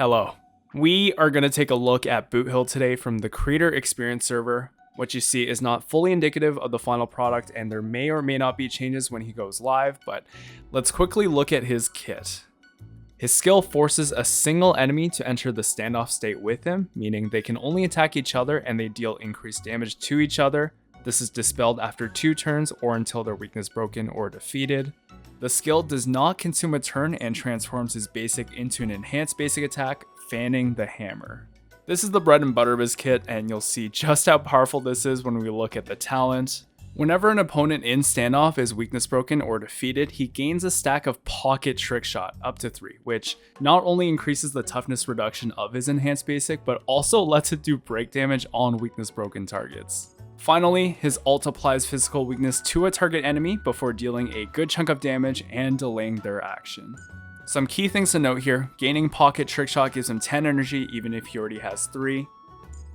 Hello. We are going to take a look at Boothill today from the Creator Experience server. What you see is not fully indicative of the final product, and there may or may not be changes when he goes live, but let's quickly look at his kit. His skill forces a single enemy to enter the standoff state with him, meaning they can only attack each other and they deal increased damage to each other. This is dispelled after 2 turns or until their weakness broken or defeated. The skill does not consume a turn and transforms his basic into an enhanced basic attack, fanning the hammer. This is the bread and butter of his kit, and you'll see just how powerful this is when we look at the talent. Whenever an opponent in standoff is weakness broken or defeated, he gains a stack of pocket trick shot, up to 3, which not only increases the toughness reduction of his enhanced basic, but also lets it do break damage on weakness broken targets. Finally, his ult applies physical weakness to a target enemy before dealing a good chunk of damage and delaying their action. Some key things to note here: gaining pocket trick shot gives him 10 energy even if he already has 3.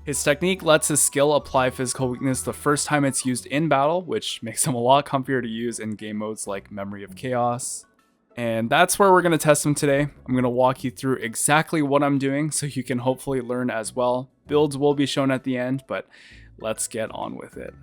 His technique lets his skill apply physical weakness the first time it's used in battle, which makes him a lot comfier to use in game modes like Memory of Chaos. And that's where we're going to test him today. I'm going to walk you through exactly what I'm doing so you can hopefully learn as well. Builds will be shown at the end, but let's get on with it.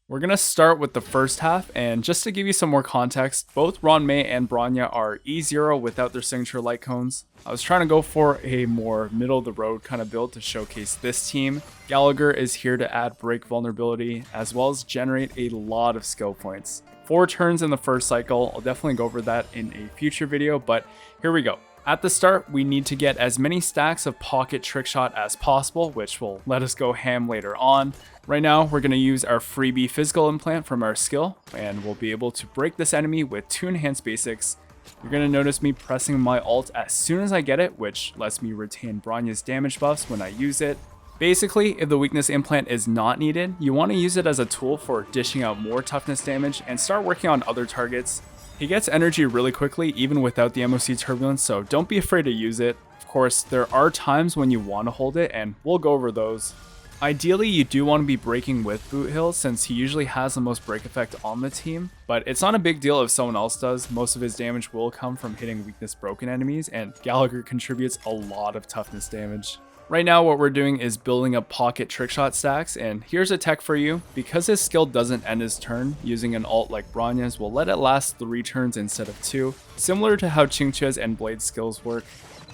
We're going to start with the first half, and just to give you some more context, both Ruan Mei and Bronya are E0 without their signature light cones. I was trying to go for a more middle of the road kind of build to showcase this team. Gallagher is here to add break vulnerability as well as generate a lot of skill points. 4 turns in the first cycle. I'll definitely go over that in a future video, but here we go. At the start, we need to get as many stacks of pocket trick shot as possible, which will let us go ham later on. Right now, we're going to use our freebie physical implant from our skill, and we'll be able to break this enemy with 2 enhanced basics. You're going to notice me pressing my ult as soon as I get it, which lets me retain Bronya's damage buffs when I use it. Basically, if the weakness implant is not needed, you want to use it as a tool for dishing out more toughness damage and start working on other targets. He gets energy really quickly even without the MOC turbulence, so don't be afraid to use it. Of course, there are times when you want to hold it, and we'll go over those. Ideally, you do want to be breaking with Boothill since he usually has the most break effect on the team, but it's not a big deal if someone else does. Most of his damage will come from hitting weakness broken enemies, and Gallagher contributes a lot of toughness damage. Right now, what we're doing is building up pocket trickshot stacks, and here's a tech for you. Because his skill doesn't end his turn, using an ult like Bronya's will let it last 3 turns instead of 2, similar to how Qingque's and Blade's skills work.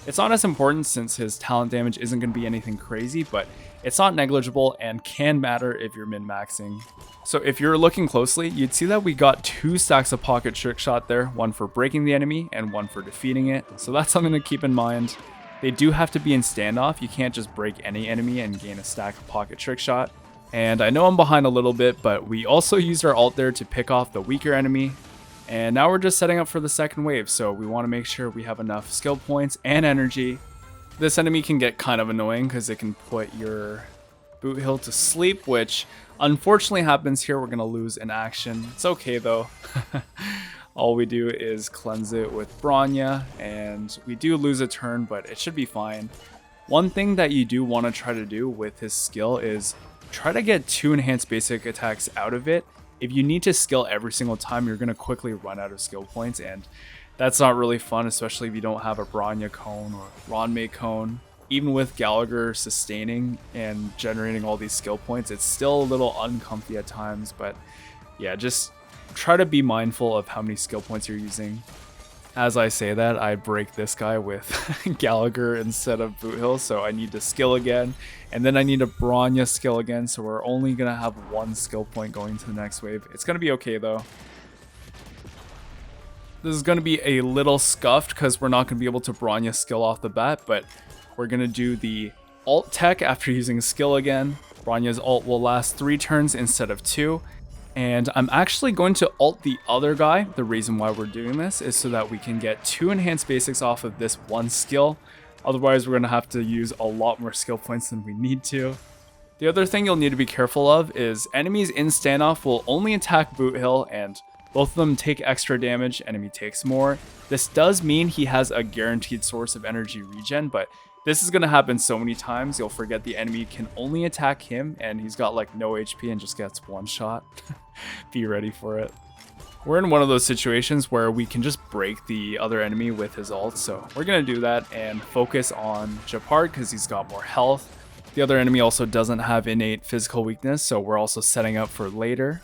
It's not as important since his talent damage isn't going to be anything crazy, but it's not negligible and can matter if you're min-maxing. So if you're looking closely, you'd see that we got 2 stacks of pocket trickshot there, one for breaking the enemy and one for defeating it, so that's something to keep in mind. They do have to be in standoff. You can't just break any enemy and gain a stack of pocket trick shot. And I know I'm behind a little bit, but we also used our ult there to pick off the weaker enemy. And now we're just setting up for the second wave, so we want to make sure we have enough skill points and energy. This enemy can get kind of annoying because it can put your Boothill to sleep, which unfortunately happens here. We're going to lose an action. It's okay though. All we do is cleanse it with Bronya, and we do lose a turn, but it should be fine. One thing that you do want to try to do with his skill is try to get 2 enhanced basic attacks out of it. If you need to skill every single time, you're going to quickly run out of skill points, and that's not really fun, especially if you don't have a Bronya cone or Ruan Mei cone. Even with Gallagher sustaining and generating all these skill points, it's still a little uncomfy at times, but yeah, just try to be mindful of how many skill points you're using. As I say that, I break this guy with Gallagher instead of Boothill, so I need to skill again, and then I need a Bronya skill again, so we're only going to have 1 skill point going to the next wave. It's going to be okay though. This is going to be a little scuffed because we're not going to be able to Bronya skill off the bat, but we're going to do the ult tech after using skill again. Bronya's ult will last 3 turns instead of 2. And I'm actually going to ult the other guy. The reason why we're doing this is so that we can get 2 enhanced basics off of this 1 skill. Otherwise, we're going to have to use a lot more skill points than we need to. The other thing you'll need to be careful of is enemies in standoff will only attack Boothill, and both of them take extra damage, enemy takes more. This does mean he has a guaranteed source of energy regen, but this is going to happen so many times, you'll forget the enemy can only attack him, and he's got like no HP and just gets 1 shot. Be ready for it. We're in one of those situations where we can just break the other enemy with his ult, so we're going to do that and focus on Japard because he's got more health. The other enemy also doesn't have innate physical weakness, so we're also setting up for later.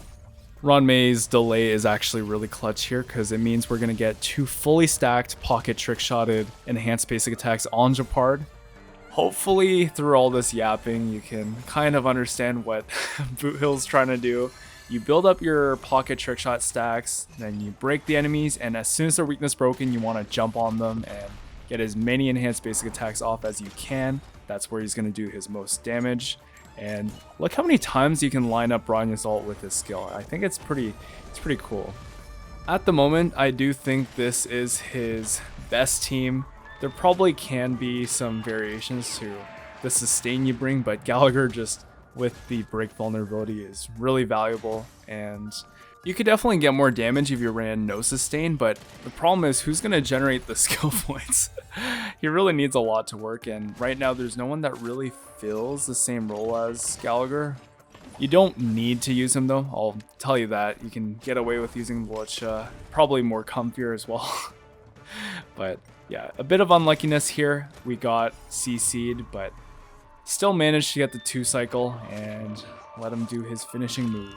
Ruan Mei's delay is actually really clutch here because it means we're going to get 2 fully stacked pocket trick-shotted enhanced basic attacks on Japard. Hopefully through all this yapping you can kind of understand what Boothill's trying to do. You build up your pocket trick shot stacks, then you break the enemies, and as soon as their weakness broken, you want to jump on them and get as many enhanced basic attacks off as you can. That's where he's going to do his most damage. And look how many times you can line up Bronya's ult with this skill. I think it's pretty cool. At the moment, I do think this is his best team. There probably can be some variations to the sustain you bring, but Gallagher just with the break vulnerability is really valuable, and you could definitely get more damage if you ran no sustain, but the problem is who's going to generate the skill points? He really needs a lot to work, and right now there's no one that really fills the same role as Gallagher. You don't need to use him though, I'll tell you that. You can get away with using Lucha, probably more comfier as well. But yeah, a bit of unluckiness here. We got CC'd, but still managed to get the 2 cycle and let him do his finishing move.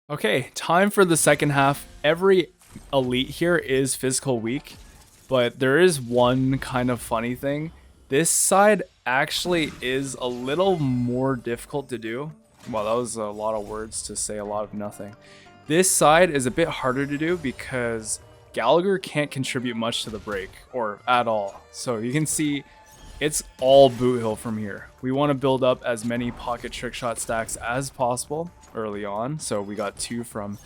Okay, time for the second half. Every elite here is physical weak, but there is one kind of funny thing. This side actually is a little more difficult to do. Wow, that was a lot of words to say a lot of nothing. This side is a bit harder to do because Gallagher can't contribute much to the break, or at all. So you can see it's all Boothill from here. We want to build up as many pocket trick shot stacks as possible early on. So we got 2 from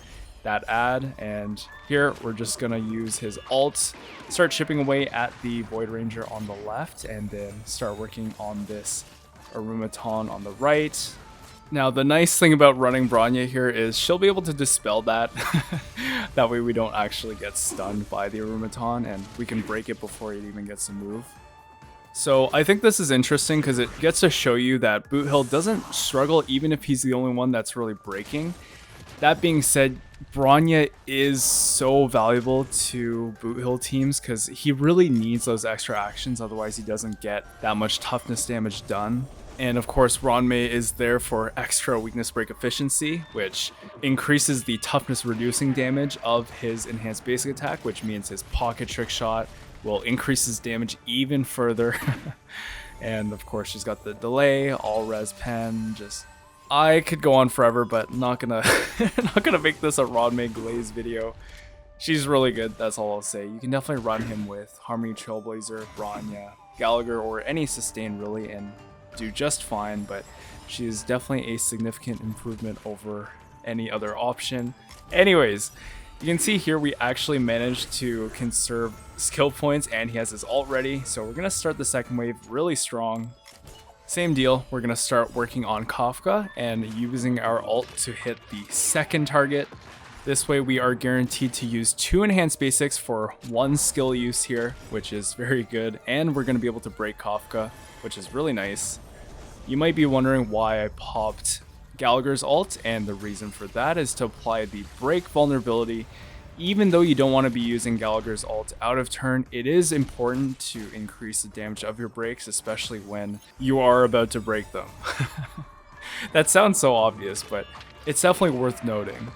that ad, and here we're just gonna use his ult, start chipping away at the Void Ranger on the left, and then start working on this Arumaton on the right. Now, the nice thing about running Bronya here is she'll be able to dispel that. That way we don't actually get stunned by the Arumaton, and we can break it before it even gets to move. So I think this is interesting because it gets to show you that Boothill doesn't struggle even if he's the only one that's really breaking. That being said, Bronya is so valuable to Boothill teams because he really needs those extra actions, otherwise he doesn't get that much toughness damage done. And of course, Ruan Mei is there for extra weakness break efficiency, which increases the toughness reducing damage of his enhanced basic attack, which means his pocket trick shot will increase his damage even further. And of course, she's got the delay, all res pen. Just, I could go on forever, but not gonna make this a Ruan Mei Glaze video. She's really good, that's all I'll say. You can definitely run him with Harmony Trailblazer, Bronya, Gallagher, or any sustain really, and do just fine, but she is definitely a significant improvement over any other option. Anyways, you can see here we actually managed to conserve skill points, and he has his ult ready, so we're gonna start the second wave really strong. Same deal, we're gonna start working on Kafka and using our ult to hit the second target. This way we are guaranteed to use 2 enhanced basics for 1 skill use here, which is very good, and we're gonna be able to break Kafka, which is really nice. You might be wondering why I popped Gallagher's ult, and the reason for that is to apply the break vulnerability. Even though you don't want to be using Gallagher's ult out of turn, it is important to increase the damage of your breaks, especially when you are about to break them. That sounds so obvious, but it's definitely worth noting.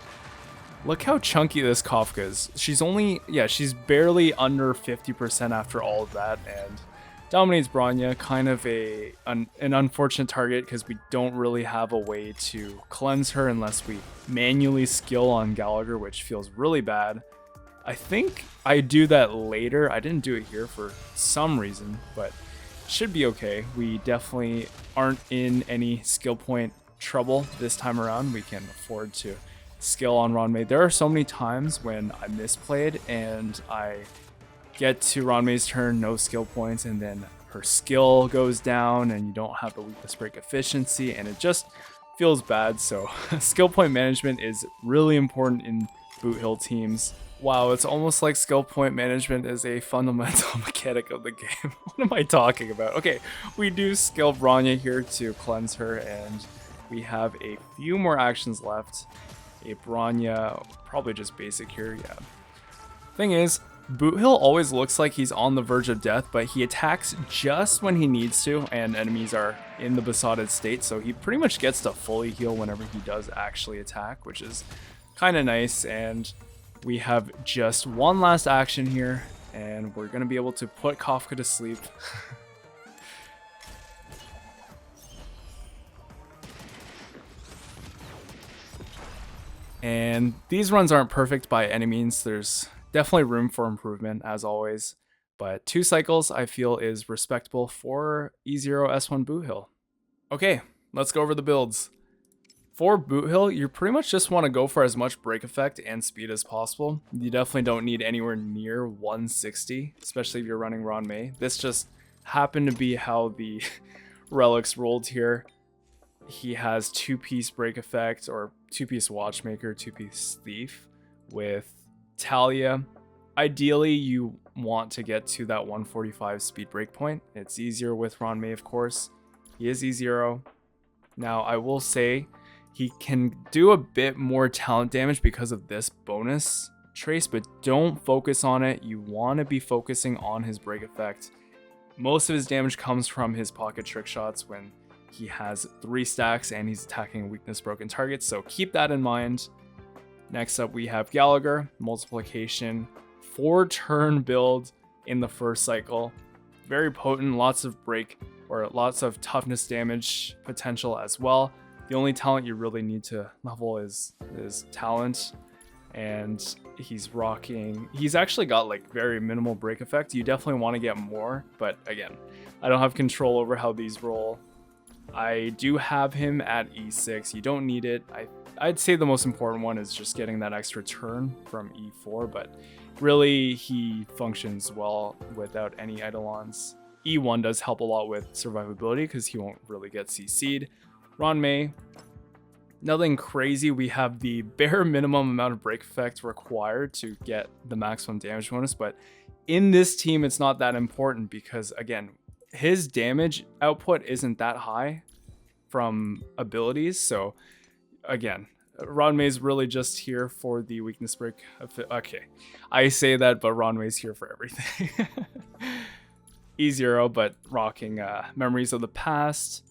Look how chunky this Kafka is. She's barely under 50% after all of that, and dominates Bronya. Kind of an unfortunate target because we don't really have a way to cleanse her unless we manually skill on Gallagher, which feels really bad. I think I do that later. I didn't do it here for some reason, but should be okay. We definitely aren't in any skill point trouble this time around. We can afford to skill on Ruan Mei. There are so many times when I misplayed and I get to Ruan Mei's turn, no skill points, and then her skill goes down and you don't have the weakness break efficiency, and it just feels bad. So skill point management is really important in Boothill teams. Wow, it's almost like skill point management is a fundamental mechanic of the game. What am I talking about? Okay, we do skill Bronya here to cleanse her, and we have a few more actions left. A Bronya, probably just basic here, yeah. Thing is, Boothill always looks like he's on the verge of death, but he attacks just when he needs to, and enemies are in the besotted state, so he pretty much gets to fully heal whenever he does actually attack, which is kind of nice. And we have just one last action here, and we're going to be able to put Kafka to sleep. And these runs aren't perfect by any means. There's definitely room for improvement, as always. But 2 cycles, I feel, is respectable for E0 S1 Boothill. Okay, let's go over the builds. For Boothill, you pretty much just want to go for as much break effect and speed as possible. You definitely don't need anywhere near 160, especially if you're running Ruan Mei. This just happened to be how the relics rolled here. He has 2-piece break effect, or 2-piece watchmaker, 2-piece thief with Talia. Ideally, you want to get to that 145 speed break point. It's easier with Ruan Mei, of course. He is E0. Now, I will say he can do a bit more talent damage because of this bonus trace, but don't focus on it. You want to be focusing on his break effect. Most of his damage comes from his pocket trick shots when he has 3 stacks and he's attacking weakness broken targets, so keep that in mind. Next up, we have Gallagher, multiplication, 4-turn build in the first cycle. Very potent, lots of toughness damage potential as well. The only talent you really need to level is talent, and he's actually got like very minimal break effect. You definitely want to get more, but again, I don't have control over how these roll. I do have him at E6. You don't need it. I'd say the most important one is just getting that extra turn from E4, but really he functions well without any Eidolons. E1 does help a lot with survivability because he won't really get CC'd. Ruan Mei, nothing crazy. We have the bare minimum amount of break effect required to get the maximum damage bonus, but in this team it's not that important because, again, his damage output isn't that high from abilities. So again, Ruan Mei is really just here for the weakness break. Okay, I say that, but Ruan Mei is here for everything. E0, but rocking memories of the past.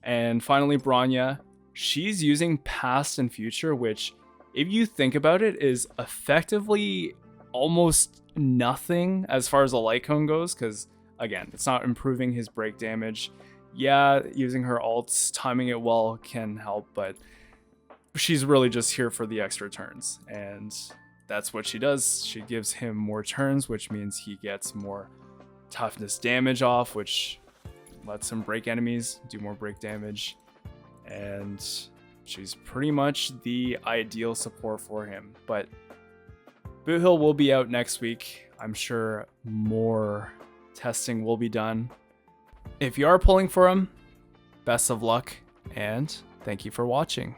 And finally, Bronya. She's using past and future, which, if you think about it, is effectively almost nothing as far as a light cone goes, because again, it's not improving his break damage. Yeah, using her ults, timing it well can help, but she's really just here for the extra turns, and that's what she does. She gives him more turns, which means he gets more toughness damage off, which lets him break enemies, do more break damage, and she's pretty much the ideal support for him. But Boothill will be out next week. I'm sure more testing will be done. If you are pulling for him, best of luck, and thank you for watching.